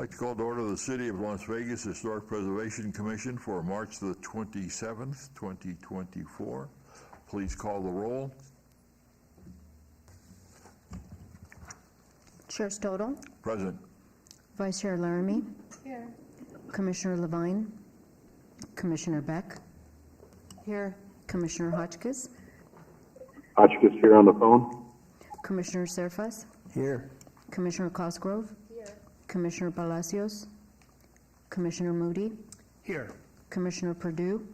I'd like to call to order the City of Las Vegas Historic Preservation Commission for March the 27th, 2024. Please call the roll. Chair Stodel. Present. Vice Chair Laramie. Here. Commissioner Levine. Commissioner Beck. Here. Commissioner Hotchkiss. Hotchkiss here on the phone. Commissioner Serfas. Here. Commissioner Cosgrove. Here. Commissioner Palacios. Commissioner Moody. Here. Commissioner Perdue.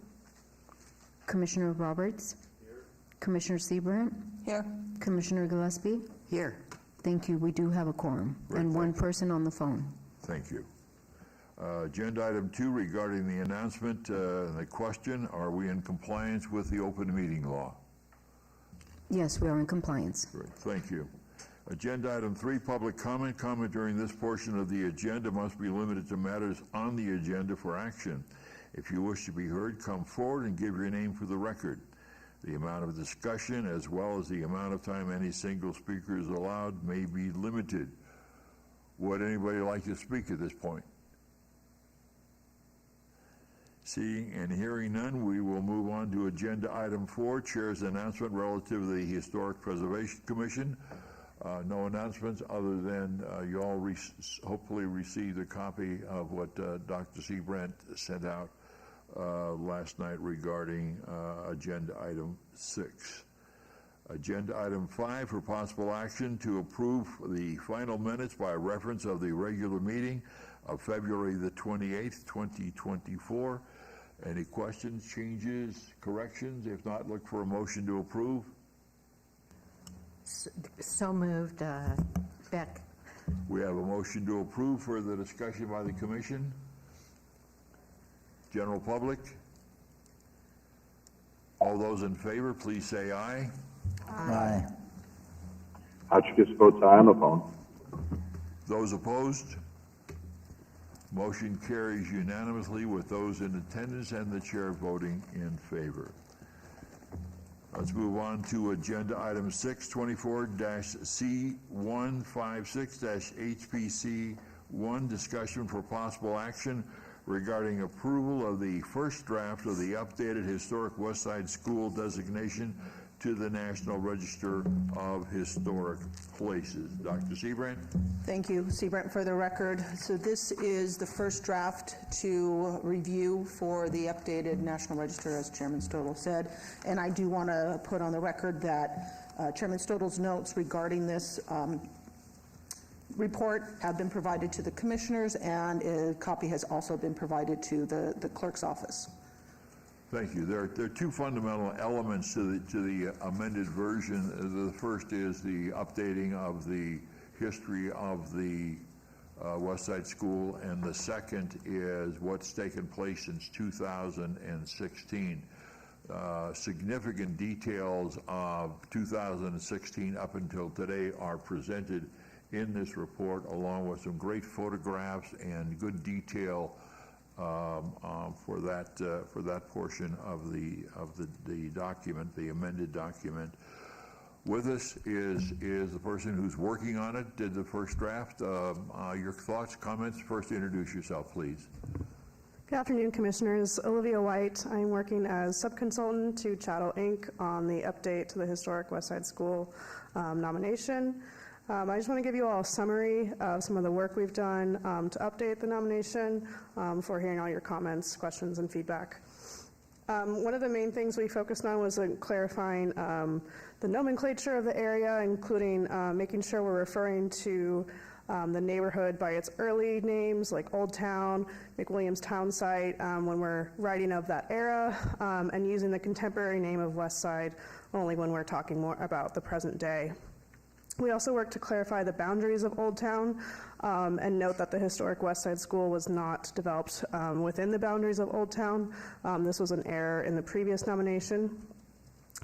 Commissioner Roberts. Here. Commissioner Seabrandt. Here. Commissioner Gillespie. Here. Thank you. We do have a quorum. Great, And one thank you. person on the phone. Thank you. Agenda item 2 regarding the announcement, the question, are we in compliance with the open meeting law? Yes, we are in compliance. Great, thank you. Agenda item 3, public comment. Comment during this portion of the agenda must be limited to matters on the agenda for action. If you wish to be heard, come forward and give your name for the record. The amount of discussion, as well as the amount of time any single speaker is allowed, may be limited. Would anybody like to speak at this point? Seeing and hearing none, we will move on to agenda item 4, Chair's announcement relative to the Historic Preservation Commission. No announcements other than you all hopefully received a copy of what Dr. Seabrandt sent out last night regarding agenda item 6. Agenda item 5 for possible action to approve the final minutes by reference of the regular meeting of February the 28th, 2024. Any questions, changes, corrections? If not, look for a motion to approve. So moved, Beck. We have a motion to approve for the discussion by the commission. General public? All those in favor, please say aye. Aye. Hotchkiss votes aye on the phone. Those opposed? Motion carries unanimously with those in attendance and the chair voting in favor. Let's move on to agenda item 6, 24-C156-HPC1, discussion for possible action regarding approval of the first draft of the updated historic West Side School designation to the National Register of Historic Places. Dr. Seabrandt? Thank you, Seabrandt, for the record. So this is the first draft to review for the updated National Register, as Chairman Stodel said. And I do want to put on the record that Chairman Stodel's notes regarding this report have been provided to the commissioners, and a copy has also been provided to the clerk's office. Thank you. There are two fundamental elements to the amended version. The first is the updating of the history of the West Side School, and the second is what's taken place since 2016. Significant details of 2016 up until today are presented in this report, along with some great photographs and good detail for that portion of the document, the amended document. With us is the person who's working on it, did the first draft. Your thoughts, comments? First, introduce yourself, please. Good afternoon, Commissioners. Olivia White. I'm working as subconsultant to Chattel Inc. on the update to the historic West Side School nomination. I just want to give you all a summary of some of the work we've done to update the nomination before hearing all your comments, questions, and feedback. One of the main things we focused on was clarifying the nomenclature of the area, including making sure we're referring to the neighborhood by its early names, like Old Town, McWilliams Town Site, when we're writing of that era, and using the contemporary name of West Side only when we're talking more about the present day. We also worked to clarify the boundaries of Old Town and note that the historic West Side School was not developed within the boundaries of Old Town. This was an error in the previous nomination.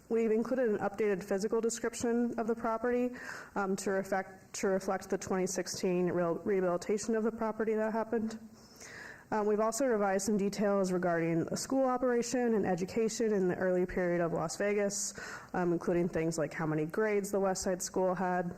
We've included an updated physical description of the property to reflect the 2016 rehabilitation of the property that happened. We've also revised some details regarding the school operation and education in the early period of Las Vegas, including things like how many grades the West Side School had.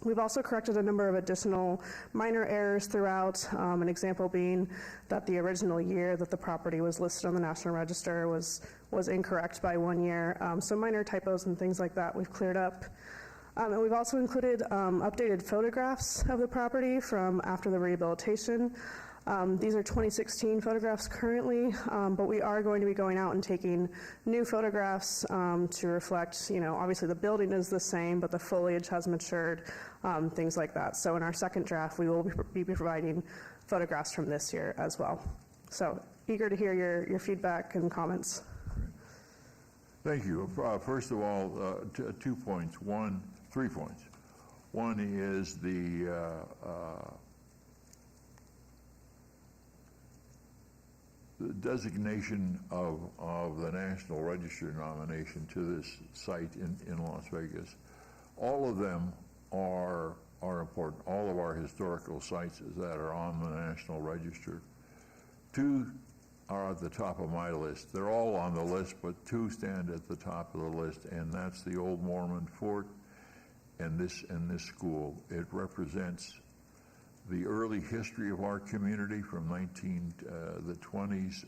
We've also corrected a number of additional minor errors throughout, an example being that the original year that the property was listed on the National Register was incorrect by 1 year. So minor typos and things like that we've cleared up. And we've also included updated photographs of the property from after the rehabilitation. These are 2016 photographs currently, but we are going to be going out and taking new photographs to reflect, obviously the building is the same, but the foliage has matured, things like that. So in our second draft, we will be providing photographs from this year as well. So eager to hear your feedback and comments. Thank you. First of all, 2 points. 3 points. One is the designation of the National Register nomination to this site in Las Vegas. All of them are important. All of our historical sites that are on the National Register. 2 are at the top of my list. They're all on the list, but 2 stand at the top of the list, and that's the Old Mormon Fort and this school. It represents the early history of our community from the 20s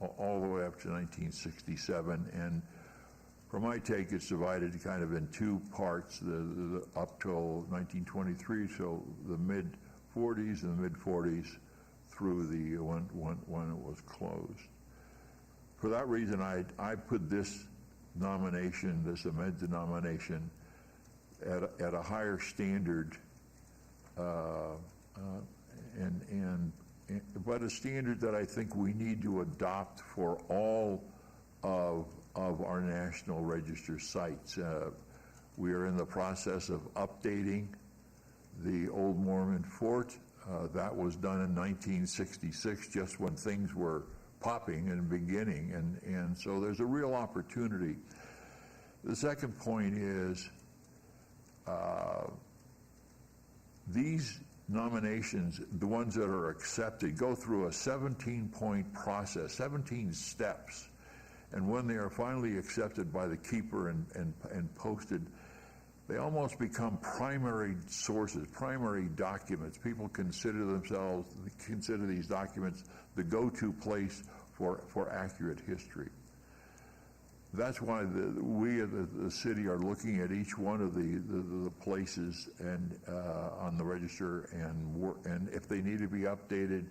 all the way up to 1967, and from my take, it's divided kind of in 2 parts, the up till 1923, so the mid-40s and the mid-40s through the when it was closed. For that reason, I put this nomination, this amended nomination, at a higher standard, but a standard that I think we need to adopt for all of our National Register sites. We are in the process of updating the Old Mormon Fort. That was done in 1966, just when things were popping and beginning, and so there's a real opportunity. The second point is these nominations, the ones that are accepted, go through a 17-point process, 17 steps, and when they are finally accepted by the keeper and posted, they almost become primary sources, primary documents. People consider these documents the go-to place for accurate history. That's why we at the city are looking at each one of the places and on the register, and if they need to be updated,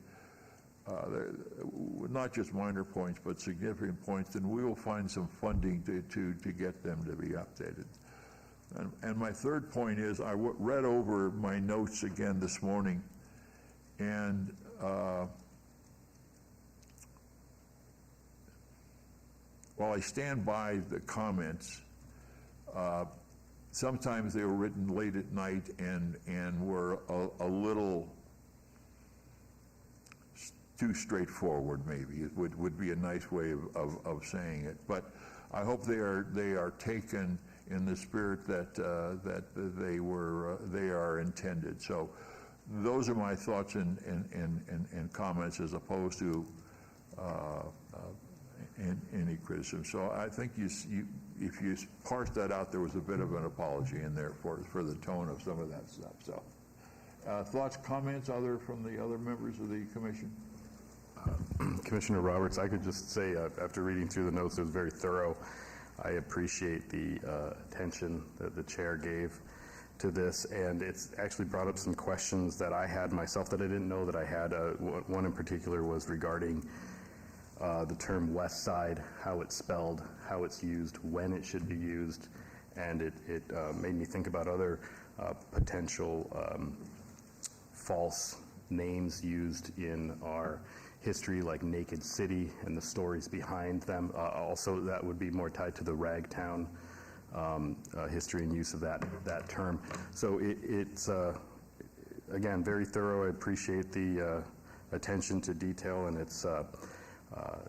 not just minor points but significant points, then we will find some funding to get them to be updated. And my third point is, I read over my notes again this morning, and while I stand by the comments, sometimes they were written late at night and were a little too straightforward, maybe. It would be a nice way of saying it. But I hope they are taken in the spirit that they are intended. So those are my thoughts and comments, as opposed to any criticism. So I think if you parse that out, there was a bit of an apology in there for the tone of some of that stuff. So thoughts, comments, from the other members of the commission? Commissioner Roberts, I could just say, after reading through the notes, it was very thorough. I appreciate the attention that the chair gave to this, and it's actually brought up some questions that I had myself that I didn't know that I had. One in particular was regarding the term West Side, how it's spelled, how it's used, when it should be used, and it made me think about other potential false names used in our history, like Naked City and the stories behind them. Also, that would be more tied to the Ragtown history and use of that term. So it's again, very thorough. I appreciate the attention to detail, and it's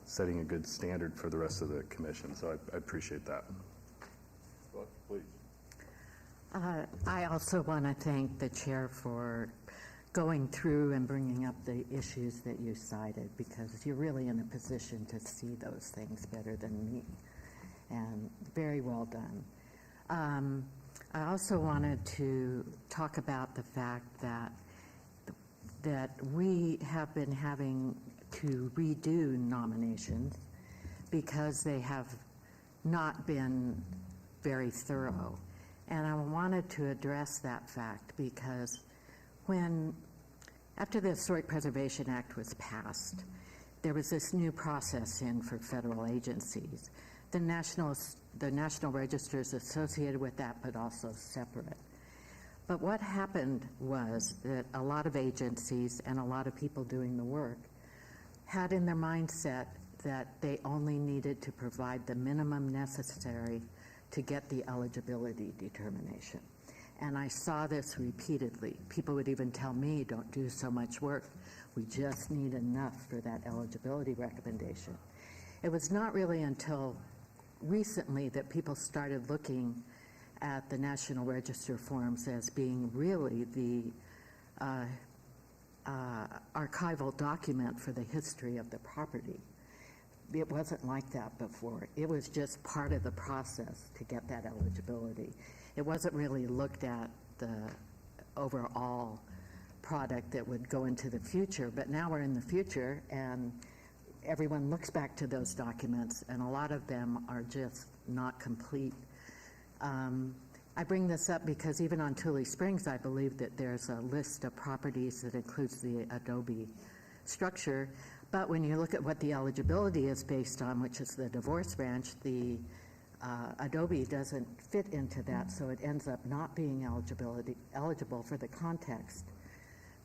setting a good standard for the rest of the commission. So I appreciate that. Please. I also want to thank the chair for going through and bringing up the issues that you cited, because you're really in a position to see those things better than me, and very well done. I also wanted to talk about the fact that we have been having to redo nominations because they have not been very thorough. And I wanted to address that fact because after the Historic Preservation Act was passed, there was this new process in for federal agencies. The National Register is associated with that, but also separate. But what happened was that a lot of agencies and a lot of people doing the work had in their mindset that they only needed to provide the minimum necessary to get the eligibility determination. And I saw this repeatedly. People would even tell me, don't do so much work. We just need enough for that eligibility recommendation. It was not really until recently that people started looking at the National Register forms as being really the archival document for the history of the property. It wasn't like that before. It was just part of the process to get that eligibility. It wasn't really looked at the overall product that would go into the future, but now we're in the future and everyone looks back to those documents and a lot of them are just not complete. I bring this up because even on Tule Springs, I believe that there's a list of properties that includes the adobe structure, but when you look at what the eligibility is based on, which is the divorce ranch, the adobe doesn't fit into that, so it ends up not being eligible for the context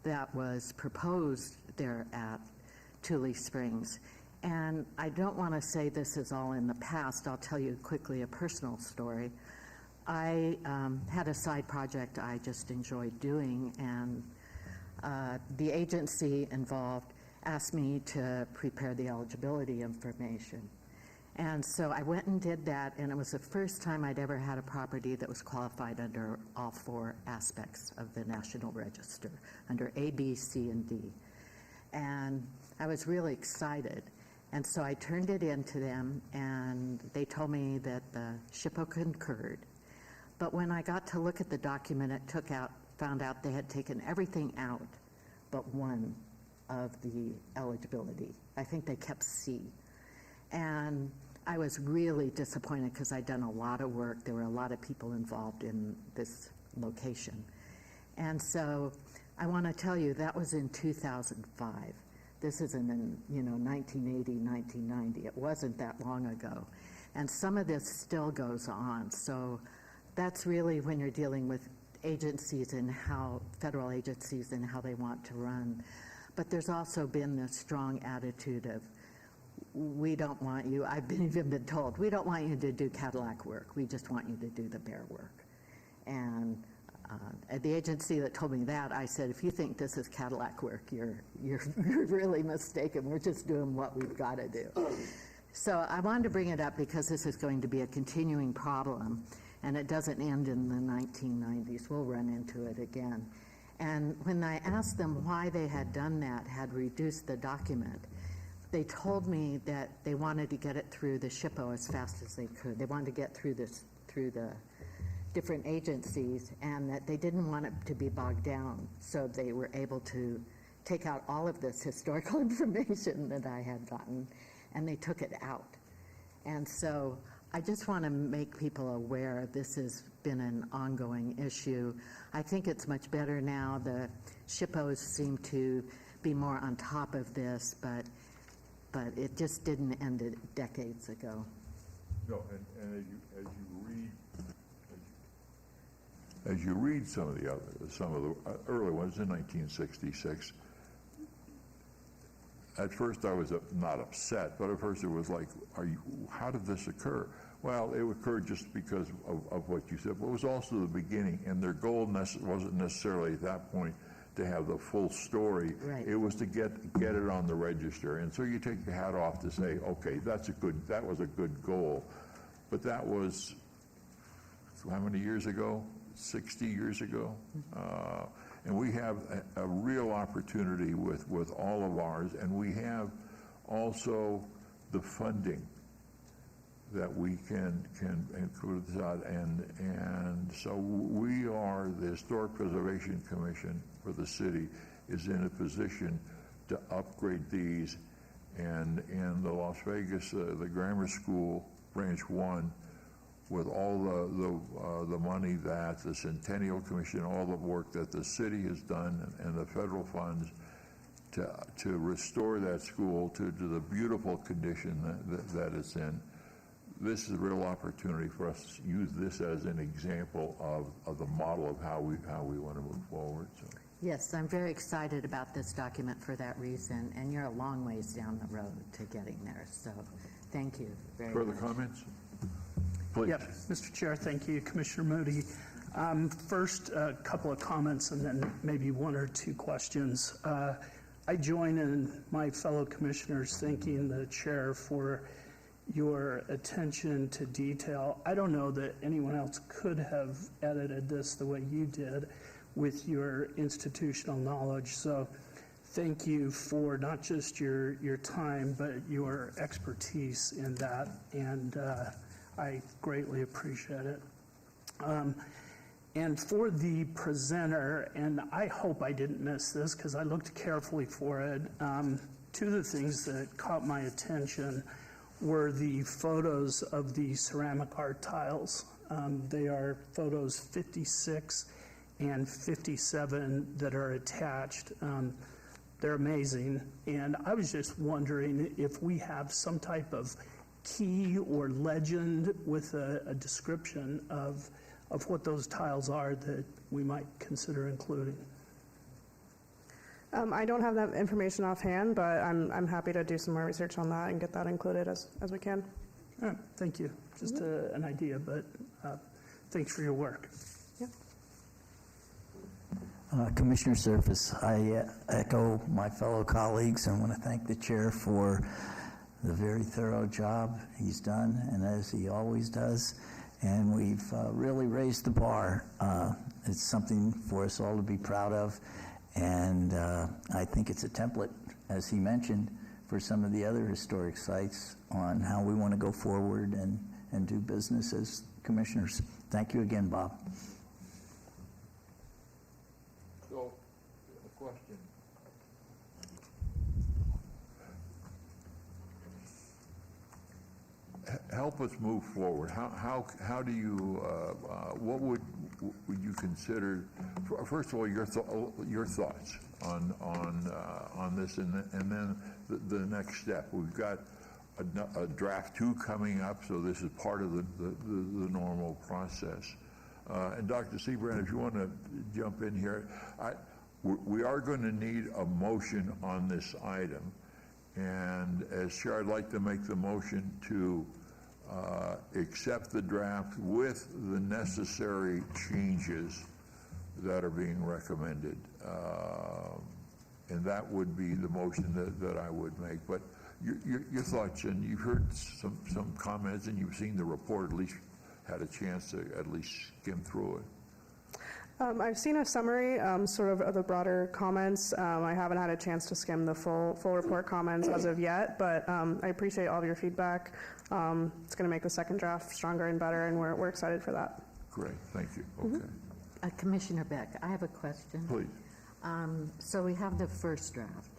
that was proposed there at Tule Springs. And I don't want to say this is all in the past. I'll tell you quickly a personal story. I had a side project I just enjoyed doing, and the agency involved asked me to prepare the eligibility information. And so I went and did that, and it was the first time I'd ever had a property that was qualified under all four aspects of the National Register, under A, B, C, and D. And I was really excited. And so I turned it in to them, and they told me that the SHPO concurred. But when I got to look at the document it found out they had taken everything out but one of the eligibility. I think they kept C. And I was really disappointed because I'd done a lot of work. There were a lot of people involved in this location. And so I want to tell you that was in 2005. This isn't in 1980, 1990. It wasn't that long ago. And some of this still goes on. So that's really when you're dealing with agencies and federal agencies and how they want to run. But there's also been this strong attitude of, we don't want you, I've even been told, we don't want you to do Cadillac work, we just want you to do the bear work. And at the agency that told me that, I said, if you think this is Cadillac work, you're really mistaken. We're just doing what we've got to do. So I wanted to bring it up because this is going to be a continuing problem, and it doesn't end in the 1990s. We'll run into it again. And when I asked them why they had done that, had reduced the document, they told me that they wanted to get it through the SHPO as fast as they could. They wanted to get through the different agencies, and that they didn't want it to be bogged down, so they were able to take out all of this historical information that I had gotten, and they took it out. And so I just want to make people aware this has been an ongoing issue. I think it's much better now. The SHPOs seem to be more on top of this, but it just didn't end it decades ago. No, and as you read some of the early ones in 1966, at first I was not upset, but at first it was like, how did this occur? Well, it occurred just because of what you said, but it was also the beginning, and their goal wasn't necessarily at that point to have the full story. Right. It was to get it on the register, and so you take your hat off to say, okay, that was a good goal, but that was how many years ago? 60 years ago. And we have a real opportunity with all of ours, and we have also the funding we can include this out, and so we are, the Historic Preservation Commission for the city is in a position to upgrade these, and in the Las Vegas, the Grammar School Branch 1, with all the money that the Centennial Commission, all the work that the city has done, and the federal funds to restore that school to the beautiful condition that it's in. This is a real opportunity for us to use this as an example of the model of how we want to move forward. So. Yes, I'm very excited about this document for that reason, and you're a long ways down the road to getting there, so thank you very Further much. comments? Please. Yep, Mr. Chair, thank you, Commissioner Moody. First, a couple of comments and then maybe one or two questions. I join in my fellow commissioners thanking the chair for your attention to detail. I don't know that anyone else could have edited this the way you did with your institutional knowledge. So thank you for not just your time, but your expertise in that, and I greatly appreciate it. And for the presenter, and I hope I didn't miss this because I looked carefully for it, two of the things that caught my attention were the photos of the ceramic art tiles. They are photos 56 and 57 that are attached. They're amazing, and I was just wondering if we have some type of key or legend with a description of what those tiles are that we might consider including. I don't have that information offhand, but I'm happy to do some more research on that and get that included as we can. All right, thank you. Just an idea, but thanks for your work. Yep. Commissioner Surface, I echo my fellow colleagues and want to thank the chair for the very thorough job he's done, and as he always does. And we've really raised the bar. It's something for us all to be proud of, and I think it's a template, as he mentioned, for some of the other historic sites on how we want to go forward and do business as commissioners. Thank you again, Bob. So, a question. Help us move forward. How do you, what would you consider, first of all, your thoughts on this, and then the next step. We've got a draft 2 coming up, so this is part of the normal process. And Dr. Seabrand, if you want to jump in here, we are going to need a motion on this item. And as chair, I'd like to make the motion to accept the draft with the necessary changes that are being recommended. And that would be the motion that I would make. But your thoughts, and you've heard some comments, and you've seen the report, at least had a chance to at least skim through it. I've seen a summary, sort of the broader comments. I haven't had a chance to skim the full report comments as of yet, but I appreciate all of your feedback. It's going to make the second draft stronger and better, and we're excited for that. Great, thank you. Okay. Commissioner Beck, I have a question. Please. So we have the first draft,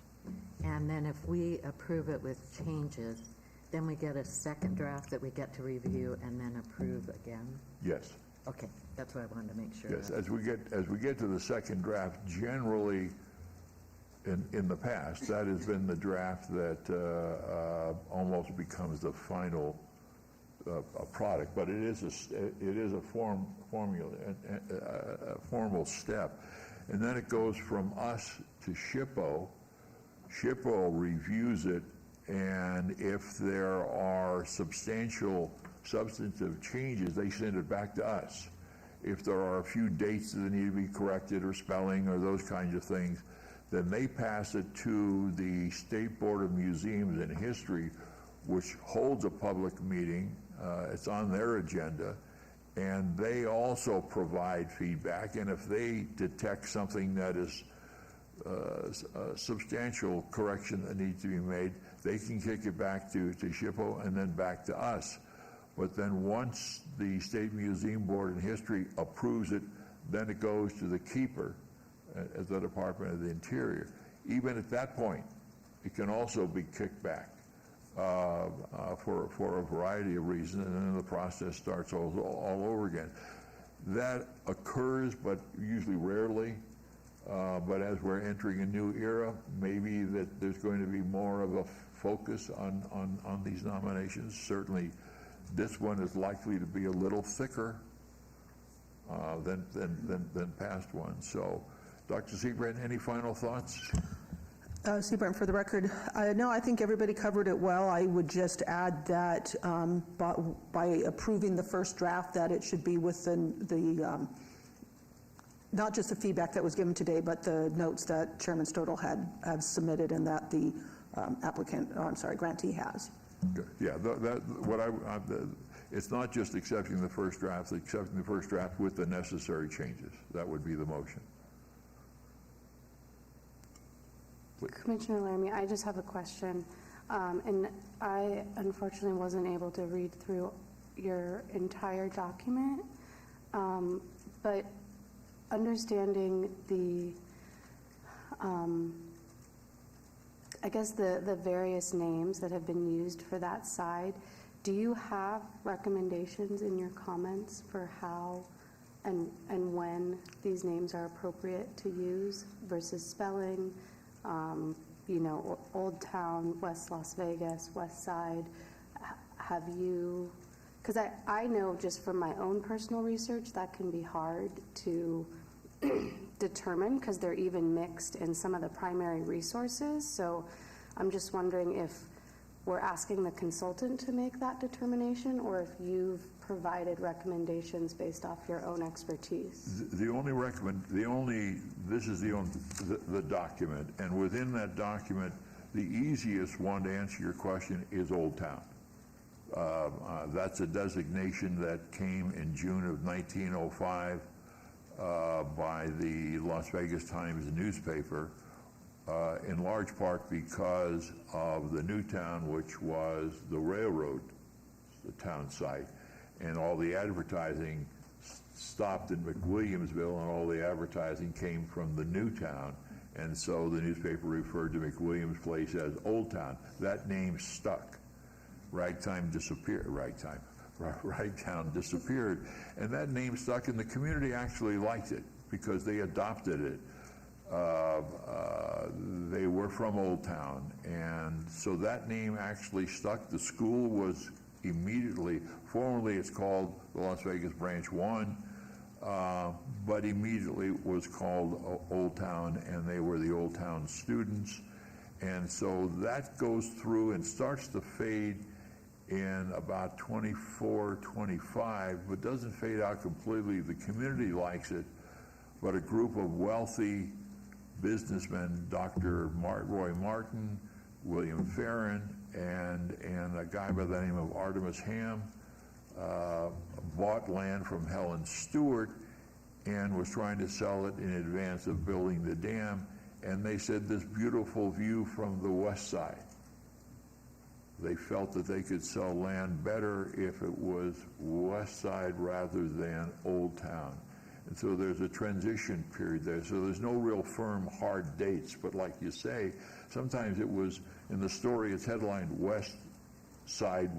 and then if we approve it with changes, then we get a second draft that we get to review and then approve again? Yes. Okay, that's what I wanted to make sure. Yes, as we get to the second draft, generally, in the past, that has been the draft that almost becomes the final product. But it is a formal step, and then it goes from us to SHPO. SHPO reviews it, and if there are substantive changes, they send it back to us. If there are a few dates that need to be corrected or spelling or those kinds of things, then they pass it to the State Board of Museums and History, which holds a public meeting. It's on their agenda, and they also provide feedback. And if they detect something that is a substantial correction that needs to be made, they can kick it back to SHPO and then back to us. but then once the State Museum Board in History approves it, then it goes to the keeper at the Department of the Interior. Even at that point, it can also be kicked back for a variety of reasons, and then the process starts all over again. That occurs, but usually rarely. But as we're entering a new era, maybe that there's going to be more of a focus on these nominations. Certainly, this one is likely to be a little thicker than past ones. So, Dr. Seabrand, any final thoughts? Seabrand, for the record, no, I think everybody covered it well. I would just add that by approving the first draft, that it should be within the not just the feedback that was given today, but the notes that Chairman Stodel had submitted and that the grantee has. Good. Yeah, it's not just accepting the first draft, it's accepting the first draft with the necessary changes. That would be the motion. Please. Commissioner Lamy, I just have a question. And I unfortunately wasn't able to read through your entire document, but understanding the, I guess the various names that have been used for that side, do you have recommendations in your comments for how and when these names are appropriate to use versus spelling? You know, Old Town, West Las Vegas, West Side. Have you, because I know just from my own personal research that can be hard to determine because they're even mixed in some of the primary resources. So I'm just wondering if we're asking the consultant to make that determination or if you've provided recommendations based off your own expertise. This is the document, and within that document, the easiest one to answer your question is Old Town. That's a designation that came in June of 1905 by the Las Vegas Times newspaper, in large part because of the new town, which was the railroad, the town site, and all the advertising stopped in McWilliamsville, and all the advertising came from the new town, and so the newspaper referred to McWilliams Place as Old Town. That name stuck. Ragtime disappeared. Ragtown disappeared, and that name stuck, and the community actually liked it because they adopted it. They were from Old Town, and so that name actually stuck. The school was immediately, formerly it's called the Las Vegas Branch 1, but immediately was called Old Town, and they were the Old Town students. And so that goes through and starts to fade in about 24, 25, but doesn't fade out completely. The community likes it, but a group of wealthy businessmen, Dr. Roy Martin, William Farron, and a guy by the name of Artemus Ham, bought land from Helen Stewart and was trying to sell it in advance of building the dam, and they said this beautiful view from the west side. They felt that they could sell land better if it was west side rather than Old Town. And so there's a transition period there. So there's no real firm, hard dates. But like you say, sometimes it was, in the story, it's headlined West Side,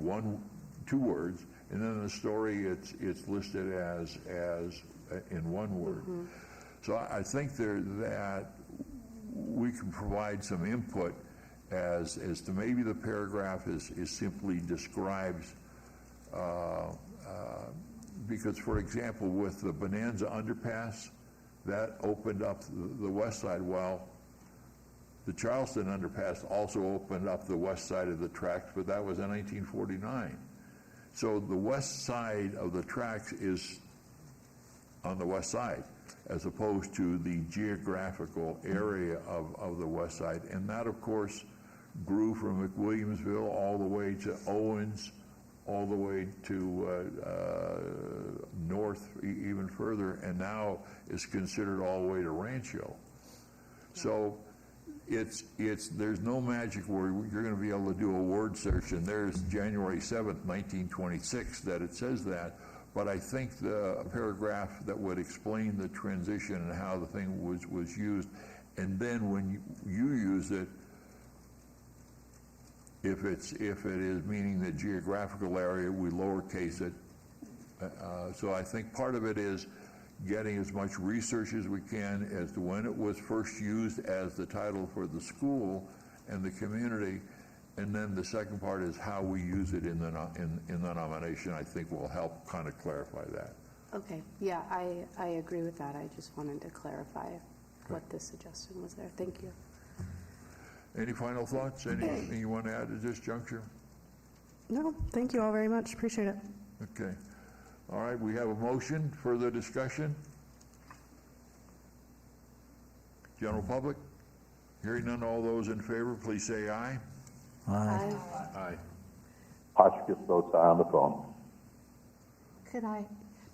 2 words, and then in the story it's listed as in 1 word. Mm-hmm. So I think that we can provide some input as to maybe the paragraph is simply describes because, for example, with the Bonanza Underpass, that opened up the west side. Well, the Charleston Underpass also opened up the west side of the tracks, but that was in 1949. So the west side of the tracks is on the west side, as opposed to the geographical area of the west side. And that, of course, grew from McWilliamsville all the way to Owens, all the way to north even further, and now is considered all the way to Rancho. So there's no magic where you're going to be able to do a word search, and there's January 7th, 1926, that it says that. But I think a paragraph that would explain the transition and how the thing was used, and then when you use it, if it is meaning the geographical area, we lowercase it. So I think part of it is getting as much research as we can as to when it was first used as the title for the school and the community, and then the second part is how we use it in the nomination. I think will help kind of clarify that. Okay, yeah, I agree with that. I just wanted to clarify what the suggestion was there. Thank you. Any final thoughts? Anything you want to add at this juncture? No, thank you all very much. Appreciate it. Okay. All right, we have a motion. Further discussion? General public? Hearing none, all those in favor, please say aye. Aye. Aye. Hotchkiss votes aye on the phone.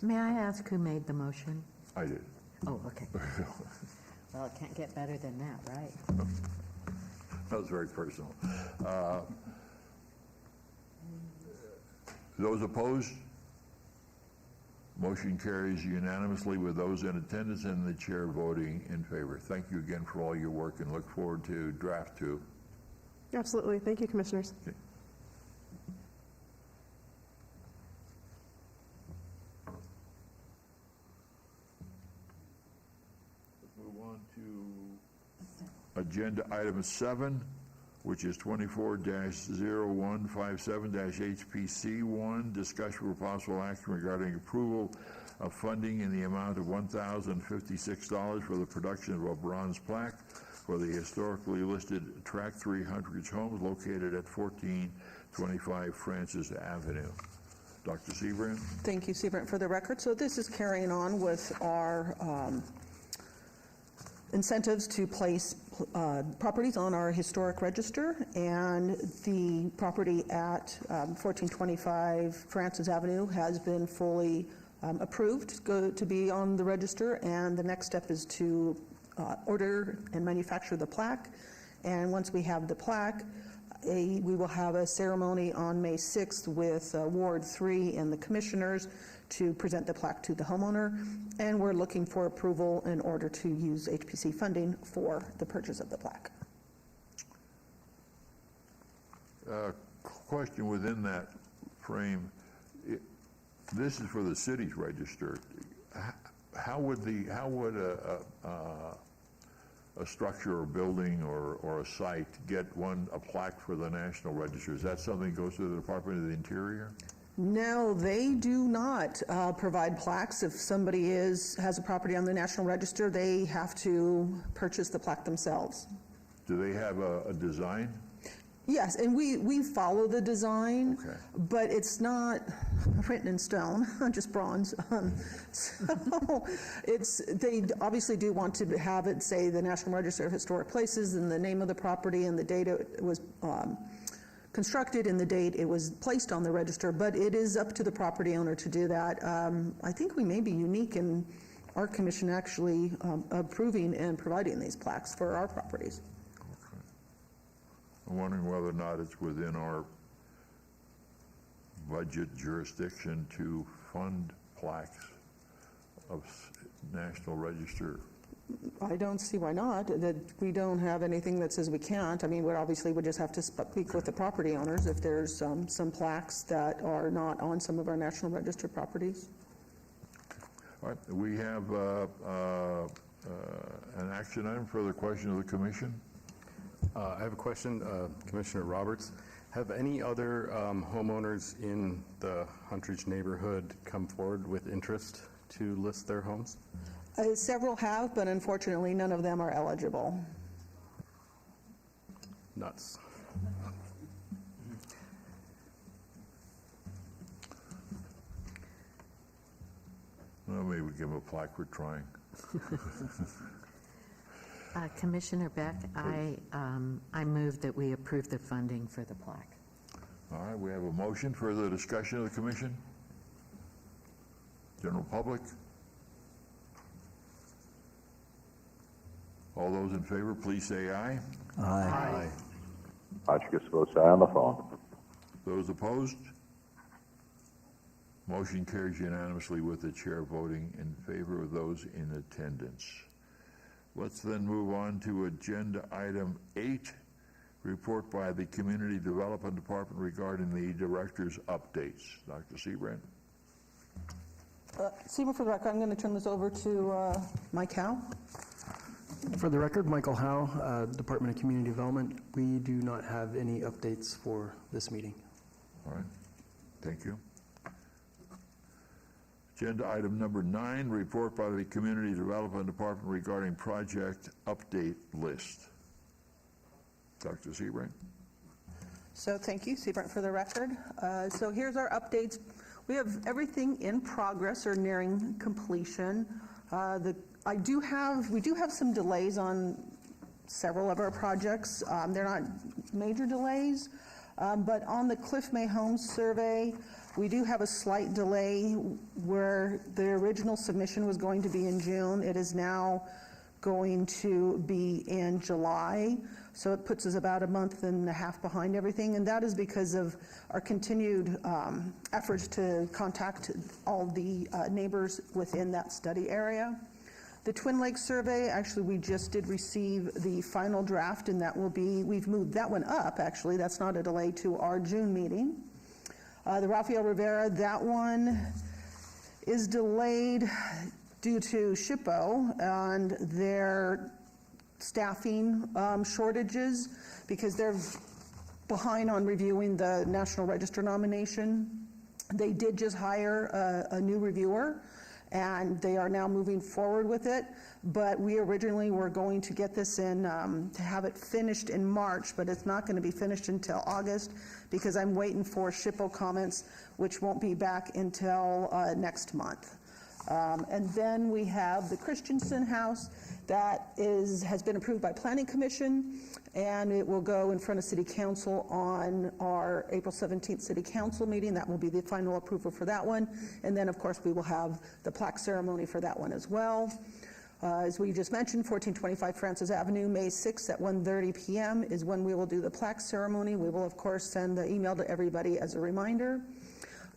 May I ask who made the motion? I did. Oh, okay. Well, it can't get better than that, right? That was very personal. Those opposed? Motion carries unanimously with those in attendance and the chair voting in favor. Thank you again for all your work and look forward to draft 2. Absolutely. Thank you, Commissioners. Okay. Let's move on to agenda item 7, which is 24-0157-HPC1, discussion for possible action regarding approval of funding in the amount of $1,056 for the production of a bronze plaque for the historically listed Tract 300 homes located at 1425 Francis Avenue. Dr. Seabrand? Thank you, Seabrand, for the record. So this is carrying on with our incentives to place properties on our historic register, and the property at 1425 Francis Avenue has been fully approved to be on the register, and the next step is to order and manufacture the plaque. And once we have the plaque, we will have a ceremony on May 6th with Ward 3 and the commissioners to present the plaque to the homeowner, and we're looking for approval in order to use HPC funding for the purchase of the plaque. Question within that frame. This is for the city's register. How would a structure or building or a site get a plaque for the National Register? Is that something that goes to the Department of the Interior? No, they do not provide plaques. If somebody has a property on the National Register, they have to purchase the plaque themselves. Do they have a design? Yes, and we follow the design, Okay. but it's not written in stone, just bronze. So they obviously do want to have it say the National Register of Historic Places and the name of the property and the date it was constructed and the date it was placed on the register, but it is up to the property owner to do that. I think we may be unique in our commission actually approving and providing these plaques for our properties. Okay. I'm wondering whether or not it's within our budget jurisdiction to fund plaques of National Register. I don't see why not. That we don't have anything that says we can't. I mean, we obviously would just have to speak with the property owners if there's some plaques that are not on some of our National Register properties. All right, we have an action item. Further question of the commission? I have a question, Commissioner Roberts. Have any other homeowners in the Huntridge neighborhood come forward with interest to list their homes? Several have, but unfortunately none of them are eligible. Nuts. Well, maybe we give them a plaque for trying. Commissioner Beck, I move that we approve the funding for the plaque. All right, we have a motion. Further discussion of the commission? General public? All those in favor, please say aye. Aye. Hotchkiss votes aye on the phone. Those opposed? Motion carries unanimously with the chair voting in favor of those in attendance. Let's then move on to agenda item 8, report by the Community Development Department regarding the director's updates. Dr. Seabrand? Seaman, for the record, I'm going to turn this over to Mike Howe. For the record, Michael Howe, Department of Community Development. We do not have any updates for this meeting. All right, thank you. Agenda item number 9, report by the Community Development Department regarding project update list. Dr. Seabrand? So thank you, Seabrand, for the record. So here's our updates. We have everything in progress or nearing completion. We do have some delays on several of our projects. They're not major delays, but on the Cliff May Homes survey, we do have a slight delay where the original submission was going to be in June. It is now going to be in July. So it puts us about a month and a half behind everything, and that is because of our continued efforts to contact all the neighbors within that study area. The Twin Lakes survey, actually, we just did receive the final draft, and that will be, we've moved that one up, actually. That's not a delay to our June meeting. The Rafael Rivera, that one is delayed due to SHPO and their staffing shortages because they're behind on reviewing the National Register nomination. They did just hire a new reviewer, and they are now moving forward with it. But we originally were going to get this in to have it finished in March, but it's not going to be finished until August because I'm waiting for SHPO comments, which won't be back until next month. And then we have the Christensen House that has been approved by Planning Commission, and it will go in front of City Council on our April 17th City Council meeting. That will be the final approval for that one. And then, of course, we will have the plaque ceremony for that one as well. As we just mentioned, 1425 Francis Avenue, May 6th at 1:30 p.m. is when we will do the plaque ceremony. We will, of course, send the email to everybody as a reminder.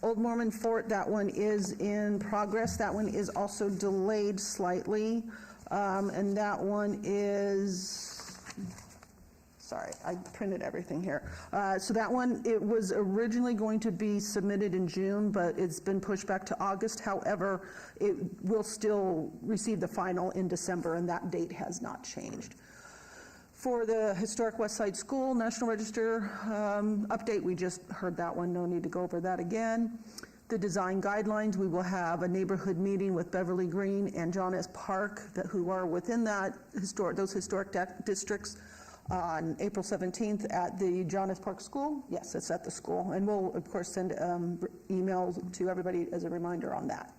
Old Mormon Fort, that one is in progress. That one is also delayed slightly. And that one is, sorry, I printed everything here. So that one, it was originally going to be submitted in June, but it's been pushed back to August. However, it will still receive the final in December, and that date has not changed. For the Historic West Side School National Register update, we just heard that one, no need to go over that again. The design guidelines, we will have a neighborhood meeting with Beverly Green and John S. Park, who are within those historic districts, on April 17th at the John S. Park School. Yes, it's at the school. And we'll, of course, send emails to everybody as a reminder on that.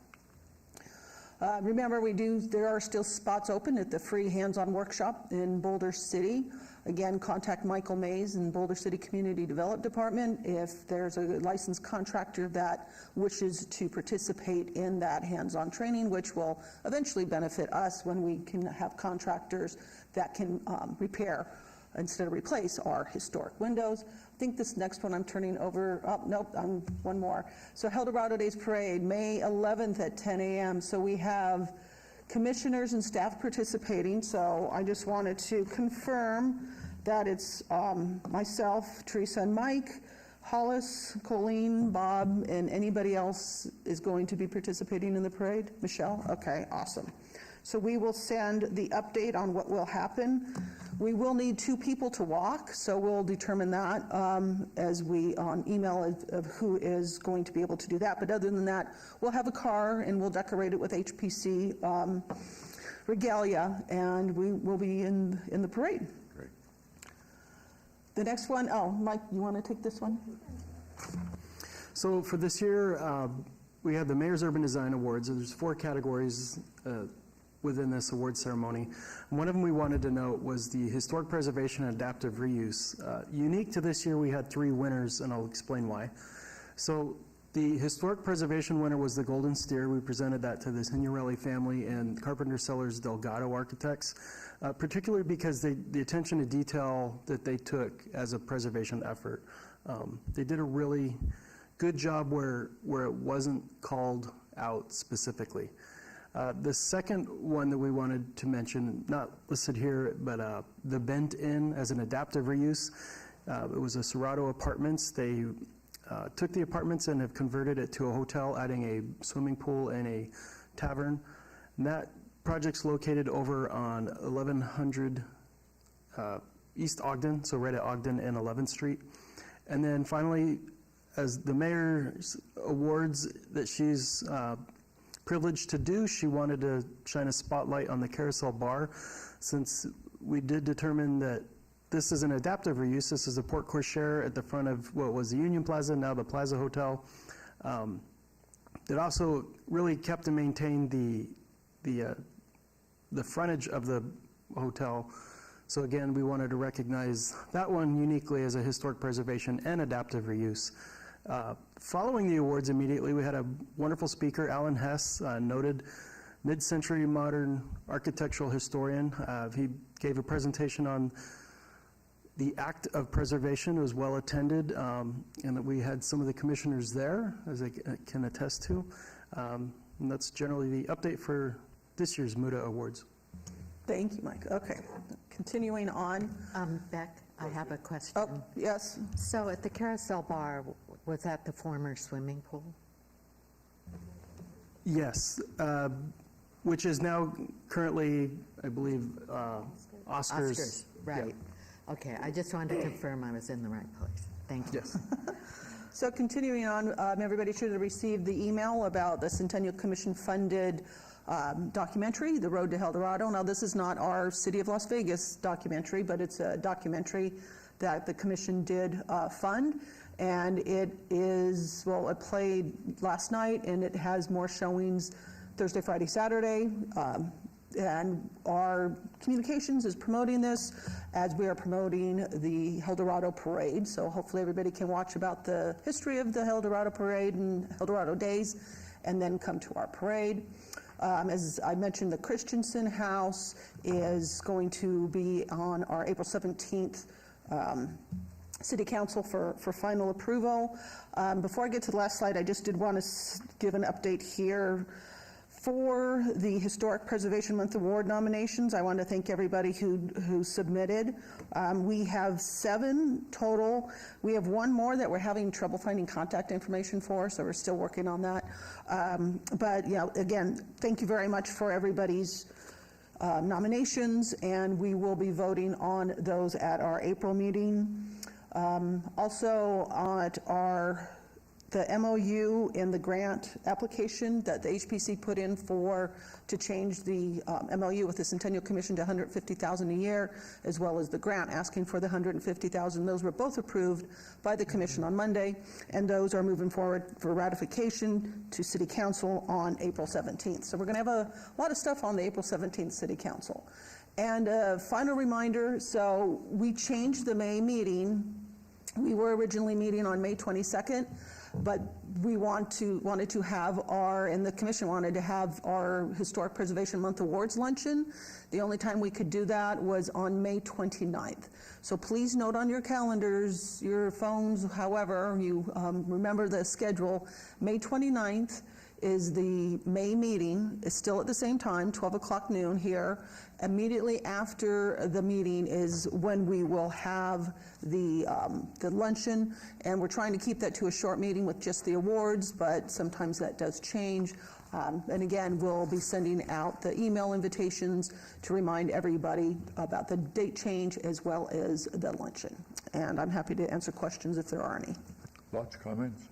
Remember, there are still spots open at the free hands-on workshop in Boulder City. Again, contact Michael Mays in Boulder City Community Development Department if there's a licensed contractor that wishes to participate in that hands-on training, which will eventually benefit us when we can have contractors that can repair instead of replace our historic windows. I think this next one I'm turning over, one more. So El Dorado Days Parade, May 11th at 10 a.m. So we have commissioners and staff participating, so I just wanted to confirm that it's myself, Teresa and Mike, Hollis, Colleen, Bob, and anybody else is going to be participating in the parade? Michelle? Okay, awesome. So we will send the update on what will happen. We will need 2 people to walk, so we'll determine that as we on email of who is going to be able to do that. But other than that, we'll have a car and we'll decorate it with HPC regalia, and we will be in the parade. Great. The next one, Mike, you want to take this one? So for this year, we had the Mayor's Urban Design Awards. There's 4 categories within this award ceremony. One of them we wanted to note was the Historic Preservation and Adaptive Reuse. Unique to this year, we had 3 winners, and I'll explain why. So The historic preservation winner was the Golden Steer. We presented that to the Signorelli family and Carpenter Sellers Delgado Architects, particularly because the attention to detail that they took as a preservation effort. They did a really good job where it wasn't called out specifically. The second one that we wanted to mention, not listed here, but the Bent Inn as an adaptive reuse. It was a Serato Apartments. They took the apartments and have converted it to a hotel, adding a swimming pool and a tavern. And that project's located over on 1100 East Ogden, so right at Ogden and 11th Street. And then finally, as the mayor's awards that she's privileged to do, she wanted to shine a spotlight on the Carousel Bar, since we did determine that this is an adaptive reuse. This is a porte cochere at the front of what was the Union Plaza, now the Plaza Hotel. It also really kept and maintained the frontage of the hotel. So again, we wanted to recognize that one uniquely as a historic preservation and adaptive reuse. Following the awards immediately, we had a wonderful speaker, Alan Hess, noted mid-century modern architectural historian. He gave a presentation on the act of preservation. It was well attended, and we had some of the commissioners there, as I can attest to. And that's generally the update for this year's MUDA Awards. Thank you, Mike. Okay, continuing on. Beck, I have a question. Oh, yes. So at the Carousel Bar, was that the former swimming pool? Yes, which is now currently, I believe, Oscars. Right. Yeah. Okay, I just wanted to confirm I was in the right place. Thank you. Yes. So continuing on, everybody should have received the email about the Centennial Commission funded documentary, The Road to El Dorado. Now, this is not our City of Las Vegas documentary, but it's a documentary that the commission did fund. And it is, well, it played last night, and it has more showings Thursday, Friday, Saturday. And our communications is promoting this as we are promoting the El Dorado Parade. So hopefully everybody can watch about the history of the El Dorado Parade and El Dorado Days, and then come to our parade. As I mentioned, the Christensen House is going to be on our April 17th City Council for final approval. Before I get to the last slide, I just did want to give an update here. For the Historic Preservation Month Award nominations, I want to thank everybody who submitted. We have 7 total. We have 1 more that we're having trouble finding contact information for, so we're still working on that. But yeah, again, thank you very much for everybody's nominations, and we will be voting on those at our April meeting. Also, at the MOU in the grant application that the HPC put in to change the MOU with the Centennial Commission to $150,000 a year, as well as the grant asking for the $150,000. Those were both approved by the commission on Monday, and those are moving forward for ratification to City Council on April 17th. So we're going to have a lot of stuff on the April 17th City Council. And a final reminder, so we changed the May meeting. We were originally meeting on May 22nd. But we wanted to have and the commission wanted to have our Historic Preservation Month Awards luncheon. The only time we could do that was on May 29th. So please note on your calendars, your phones, however you remember the schedule. May 29th is the May meeting. It's still at the same time, 12 o'clock noon here. Immediately after the meeting is when we will have the luncheon, and we're trying to keep that to a short meeting with just the awards, but sometimes that does change. And again, we'll be sending out the email invitations to remind everybody about the date change as well as the luncheon. And I'm happy to answer questions if there are any. Lots of comments?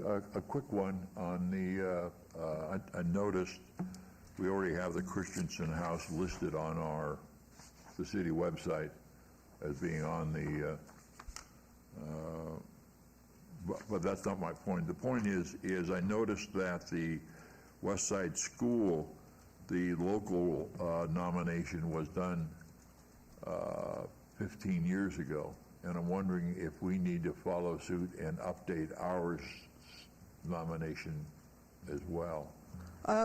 A quick one on the, I noticed we already have the Christensen House listed on the city website as being on the, but that's not my point. The point is I noticed that the West Side School, the local nomination was done 15 years ago. and I'm wondering if we need to follow suit and update our nomination as well.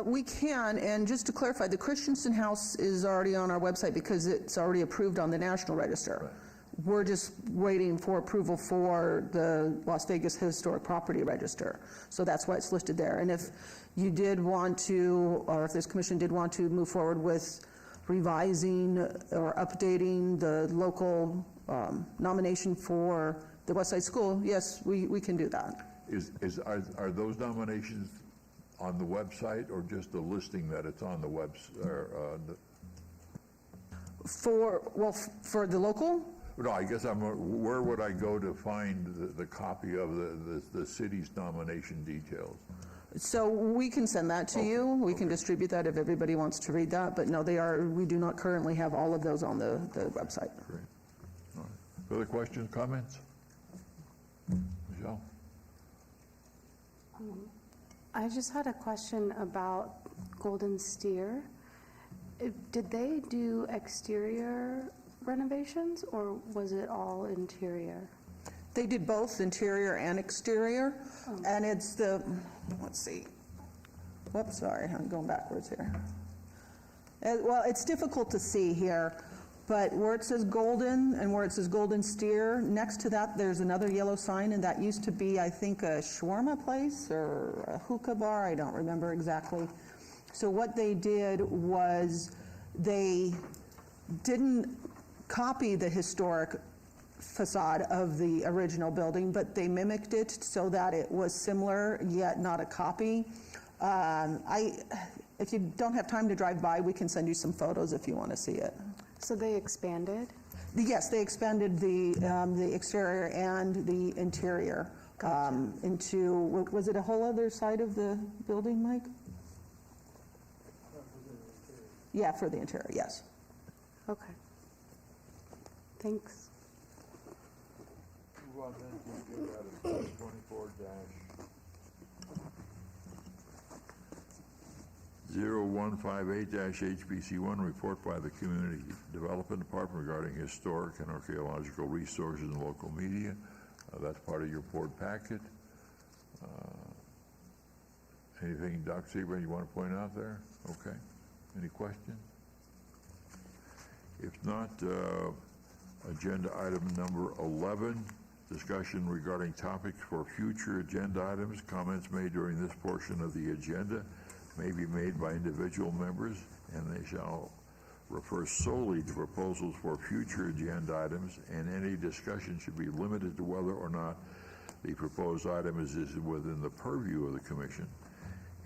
We can, and just to clarify, the Christensen House is already on our website because it's already approved on the National Register. Right. We're just waiting for approval for the Las Vegas Historic Property Register. So that's why it's listed there. And if you did want to, or if this commission did want to move forward with revising or updating the local nomination for the West Side School, yes, we can do that. Are those nominations on the website, or just a listing that it's on the For the local? No, I guess where would I go to find the copy of the city's nomination details? So we can send that to you. We can distribute that if everybody wants to read that. But no, we do not currently have all of those on the website. Great. All right. Further questions, comments? Michelle? I just had a question about Golden Steer. Did they do exterior renovations, or was it all interior? They did both interior and exterior, and it's let's see. Whoops, sorry, I'm going backwards here. Well, it's difficult to see here, but where it says Golden and where it says Golden Steer, next to that there's another yellow sign, and that used to be, I think, a shawarma place or a hookah bar, I don't remember exactly. So what they did was they didn't copy the historic facade of the original building, but they mimicked it so that it was similar yet not a copy. If you don't have time to drive by, we can send you some photos if you want to see it. So they expanded? Yes, they expanded the exterior and the interior into, was it a whole other side of the building, Mike? Yeah, for the interior, yes. Okay. Thanks. Move on then to 24-0158-HBC1, report by the Community Development Department regarding historic and archaeological resources and local media. That's part of your board packet. Anything, Dr. Seaborn, you want to point out there? Okay. Any questions? If not, agenda item number 11, discussion regarding topics for future agenda items. Comments made during this portion of the agenda may be made by individual members, and they shall refer solely to proposals for future agenda items, and any discussion should be limited to whether or not the proposed item is within the purview of the Commission,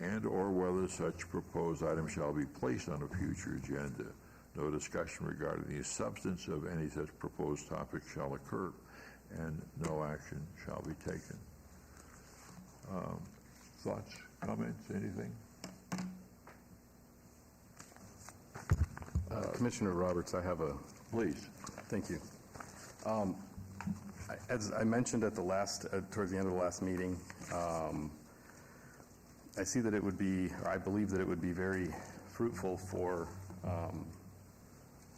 and or whether such proposed item shall be placed on a future agenda. No discussion regarding the substance of any such proposed topic shall occur, and no action shall be taken. Thoughts, comments, anything? Commissioner Roberts, I have a... Please. Thank you. As I mentioned at the towards the end of the last meeting, I see that it would be, or I believe that it would be very fruitful for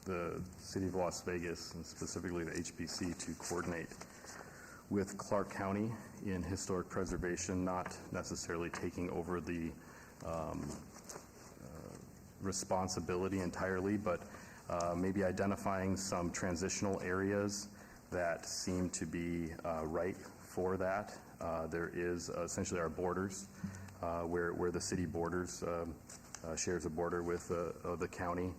the City of Las Vegas, and specifically the HBC, to coordinate with Clark County in historic preservation, not necessarily taking over the responsibility entirely, but maybe identifying some transitional areas that seem to be right for that. There is essentially our borders, where the city borders, shares a border with the county.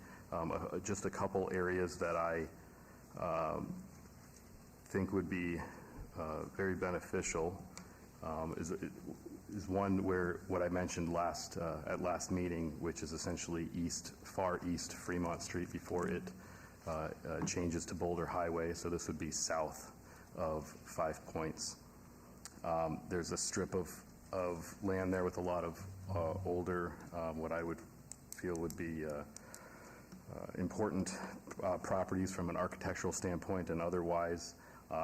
Just a couple areas that I think would be very beneficial is one where what I mentioned at last meeting, which is essentially far east Fremont Street before it changes to Boulder Highway. So this would be south of 5 Points. There's a strip of land there with a lot of older, what I would feel would be important properties from an architectural standpoint and otherwise.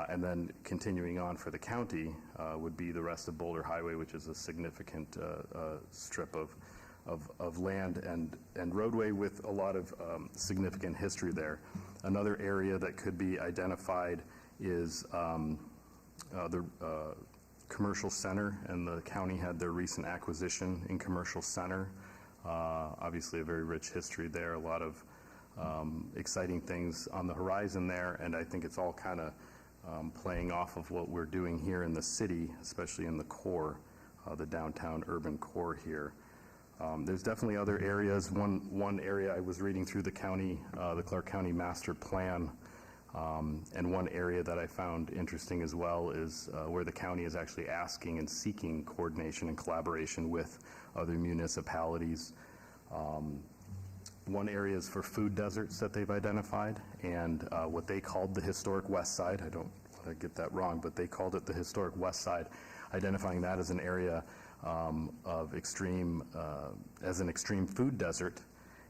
And then continuing on for the county would be the rest of Boulder Highway, which is a significant strip of land and roadway with a lot of significant history there. Another area that could be identified is the commercial center, and the county had their recent acquisition in commercial center. Obviously a very rich history there, a lot of exciting things on the horizon there, and I think it's all kind of playing off of what we're doing here in the city, especially in the core, the downtown urban core here. There's definitely other areas. One area I was reading through the county, the Clark County Master Plan, and one area that I found interesting as well is where the county is actually asking and seeking coordination and collaboration with other municipalities. One area is for food deserts that they've identified, and what they called the historic west side. I don't want to get that wrong, but they called it the historic west side, identifying that as an area of extreme, as an extreme food desert.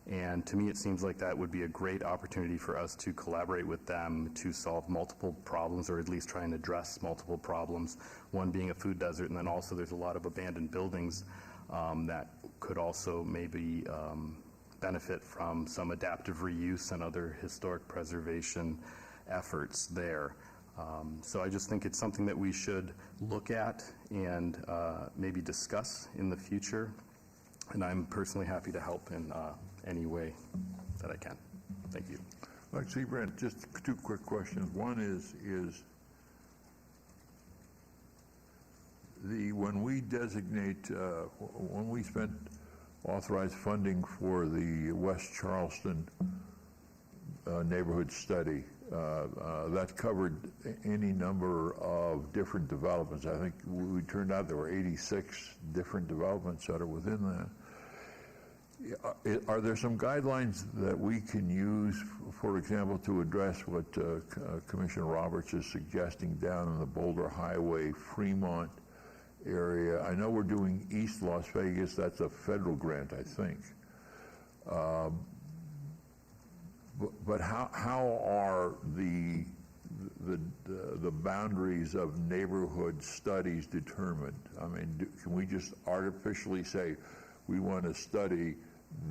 And to me, it seems like that would be a great opportunity for us to collaborate with them to solve multiple problems, or at least try and address multiple problems, one being a food desert, and then also there's a lot of abandoned buildings that could also maybe benefit from some adaptive reuse and other historic preservation efforts there. So I just think it's something that we should look at and maybe discuss in the future. And I'm personally happy to help in any way that I can. Thank you. Let's see, Brent, just two quick questions. One is when we designate, when we spent authorized funding for the West Charleston neighborhood study, that covered any number of different developments. I think we turned out there were 86 different developments that are within that. Are there some guidelines that we can use, for example, to address what Commissioner Roberts is suggesting down in the Boulder Highway, Fremont area? I know we're doing East Las Vegas. That's a federal grant, I think. But how are the boundaries of neighborhood studies determined? I mean, can we just artificially say we want to study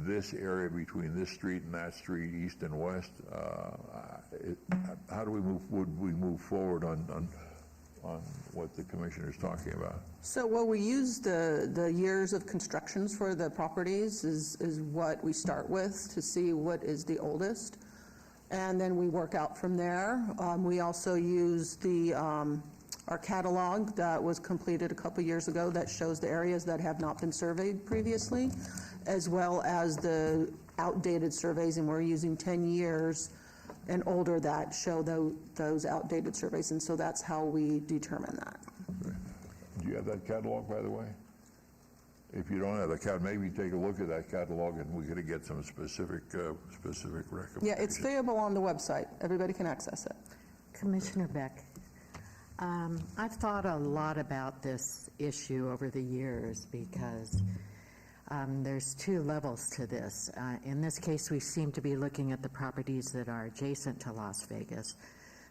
this area between this street and that street, east and west? How do we move? Would we move forward on what the commissioner is talking about? So, well, we use the years of constructions for the properties is what we start with to see what is the oldest, and then we work out from there. We also use our catalog that was completed a couple years ago that shows the areas that have not been surveyed previously, as well as the outdated surveys, and we're using 10 years and older that show those outdated surveys, and so that's how we determine that. Do you have that catalog, by the way? If you don't have a catalog, maybe take a look at that catalog and we could get some specific recommendations. Yeah, it's available on the website. Everybody can access it. Commissioner Beck, I've thought a lot about this issue over the years because there's two levels to this. In this case, we seem to be looking at the properties that are adjacent to Las Vegas.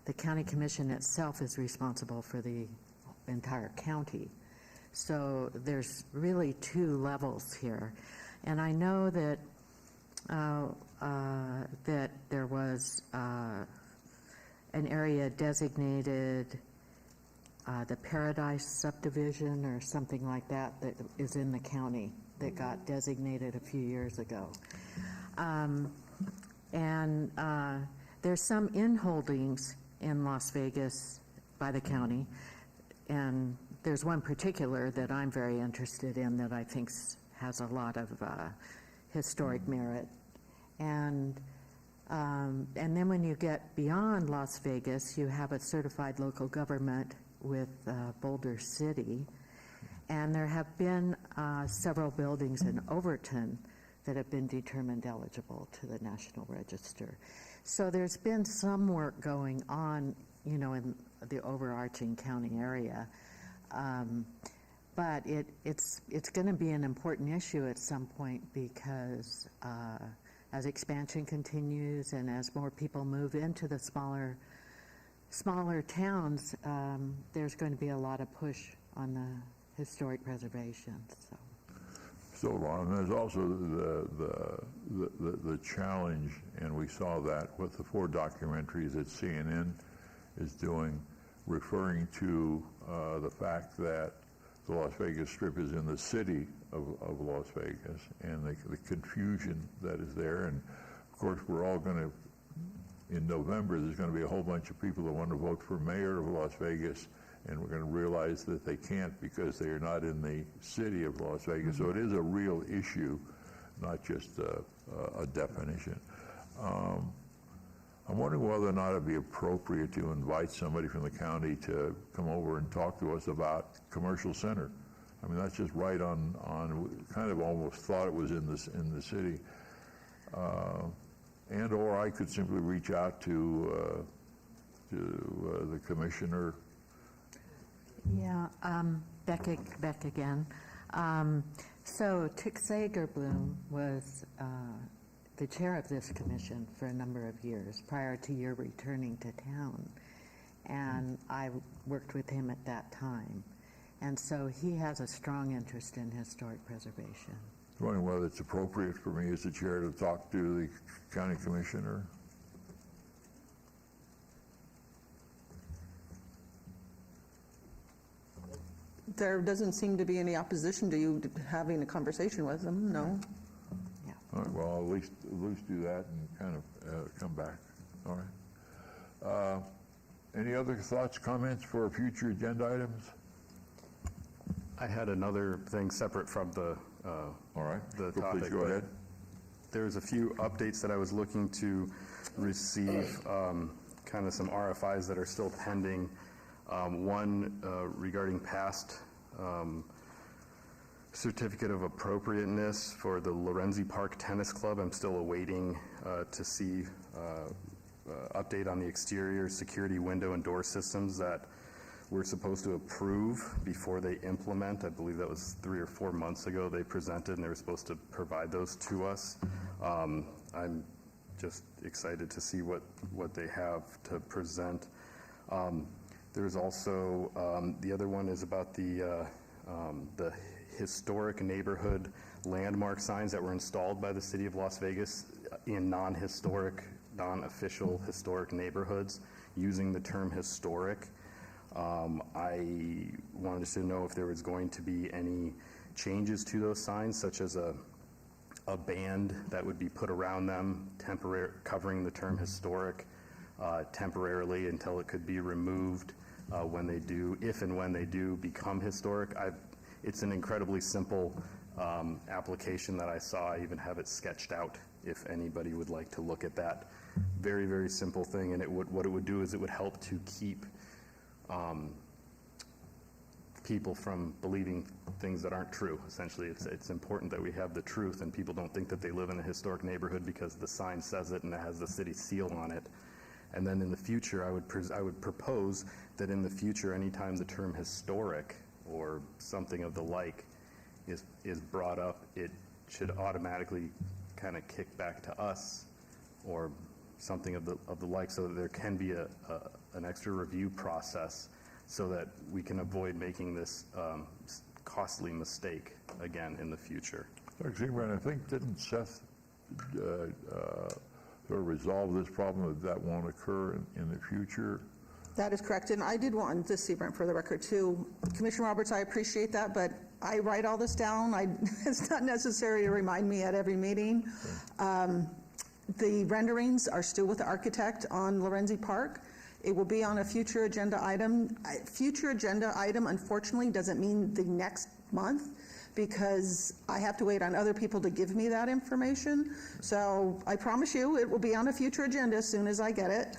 The county commission itself is responsible for the entire county. So there's really two levels here. And I know that that there was an area designated the Paradise subdivision or something like that is in the county that got designated a few years ago. And there's some in-holdings in Las Vegas by the county, and there's one particular that I'm very interested in that I think has a lot of historic merit. And then when you get beyond Las Vegas, you have a certified local government with Boulder City. And there have been several buildings in Overton that have been determined eligible to the National Register. So there's been some work going on, you know, in the overarching county area. But it's going to be an important issue at some point because as expansion continues and as more people move into the smaller towns, there's going to be a lot of push on the historic preservation. So Ron, there's also the challenge, and we saw that with the 4 documentaries at CNN, is doing, referring to the fact that the Las Vegas Strip is in the city of Las Vegas, and the confusion that is there. And of course, we're all going to, in November, there's going to be a whole bunch of people that want to vote for mayor of Las Vegas, and we're going to realize that they can't because they are not in the city of Las Vegas. So it is a real issue, not just a definition. I'm wondering whether or not it'd be appropriate to invite somebody from the county to come over and talk to us about commercial center. I mean, that's just right on kind of almost thought it was in the city. And or I could simply reach out to the commissioner. Yeah, Beck again. So Tick Sager-Bloom was the chair of this commission for a number of years prior to your returning to town. And I worked with him at that time. And so he has a strong interest in historic preservation. I'm wondering whether it's appropriate for me as the chair to talk to the county commissioner. There doesn't seem to be any opposition to you having a conversation with them, no? Yeah. All right, well, at least do that and kind of come back. All right. Any other thoughts, comments for future agenda items? I had another thing separate from the All right. the Please topic. go ahead. There's a few updates that I was looking to receive, kind of some RFIs that are still pending. One regarding past certificate of appropriateness for the Lorenzi Park Tennis Club. I'm still awaiting to see update on the exterior security window and door systems that we're supposed to approve before they implement. I believe that was 3 or 4 months ago they presented, and they were supposed to provide those to us. I'm just excited to see what they have to present. There's also, the other one is about the historic neighborhood landmark signs that were installed by the city of Las Vegas in non-historic, non-official historic neighborhoods using the term historic. I wanted to know if there was going to be any changes to those signs, such as a band that would be put around them, covering the term historic temporarily until it could be removed when they do, if and when they do become historic. It's an incredibly simple application that I saw. I even have it sketched out if anybody would like to look at that. Very, very simple thing, and what it would do is it would help to keep people from believing things that aren't true. Essentially, it's important that we have the truth, and people don't think that they live in a historic neighborhood because the sign says it and it has the city seal on it. And then in the future, I would propose that in the future, anytime the term historic or something of the like is brought up, it should automatically kind of kick back to us or something of the like, so that there can be an extra review process so that we can avoid making this costly mistake again in the future. Dr. Seabrand, I think, didn't Seth sort of resolve this problem that won't occur in the future? That is correct, and I did want this, Seabrand, for the record, too. Commissioner Roberts, I appreciate that, but I write all this down. It's not necessary to remind me at every meeting. The renderings are still with the architect on Lorenzi Park. It will be on a future agenda item. Future agenda item, unfortunately, doesn't mean the next month, because I have to wait on other people to give me that information. So I promise you, it will be on a future agenda as soon as I get it.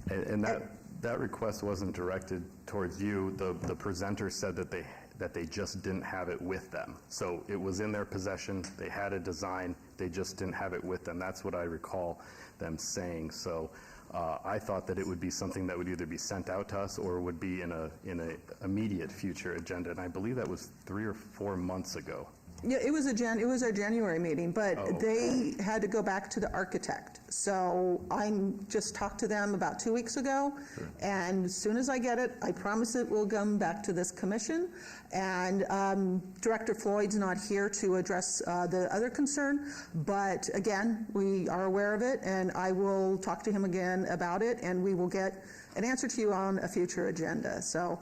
And that request wasn't directed towards you. The presenter said that they just didn't have it with them. So it was in their possession. They had a design. They just didn't have it with them. That's what I recall them saying. So I thought that it would be something that would either be sent out to us or would be in a immediate future agenda. And I believe that was 3 or 4 months ago. Yeah, it was our January meeting, but they had to go back to the architect. So I just talked to them about 2 weeks ago, and as soon as I get it, I promise it will come back to this commission. And Director Floyd's not here to address the other concern, but again, we are aware of it, and I will talk to him again about it, and we will get an answer to you on a future agenda. So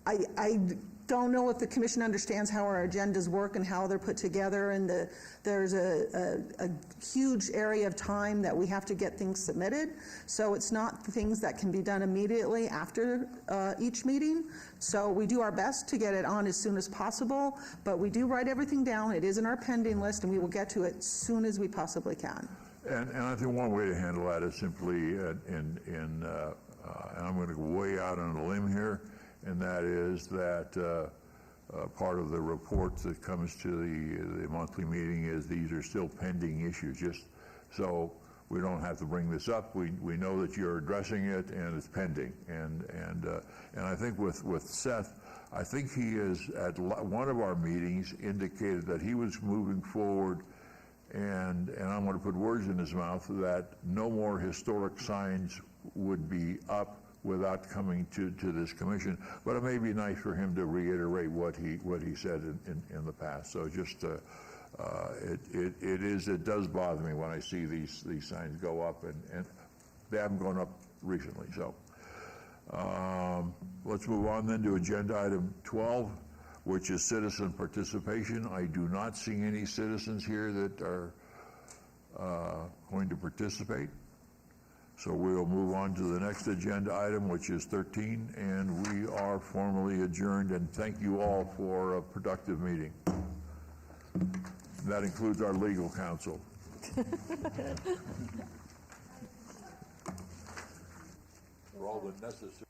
I don't know if the commission understands how our agendas work and how they're put together, and there's a huge area of time that we have to get things submitted. So it's not things that can be done immediately after each meeting. So we do our best to get it on as soon as possible, but we do write everything down. It is in our pending list, and we will get to it as soon as we possibly can. And I think one way to handle that is simply, and I'm going to go way out on a limb here, and that is that part of the report that comes to the monthly meeting is these are still pending issues, just so we don't have to bring this up. We know that you're addressing it and it's pending. And I think with Seth, I think he is at one of our meetings indicated that he was moving forward, and I'm going to put words in his mouth, that no more historic signs would be up without coming to this commission. But it may be nice for him to reiterate what he said in the past. So just it does bother me when I see these signs go up, and they haven't gone up recently. So let's move on then to agenda item 12, which is citizen participation. I do not see any citizens here that are going to participate. So we'll move on to the next agenda item, which is 13, and we are formally adjourned, and thank you all for a productive meeting. That includes our legal counsel. For all the necessary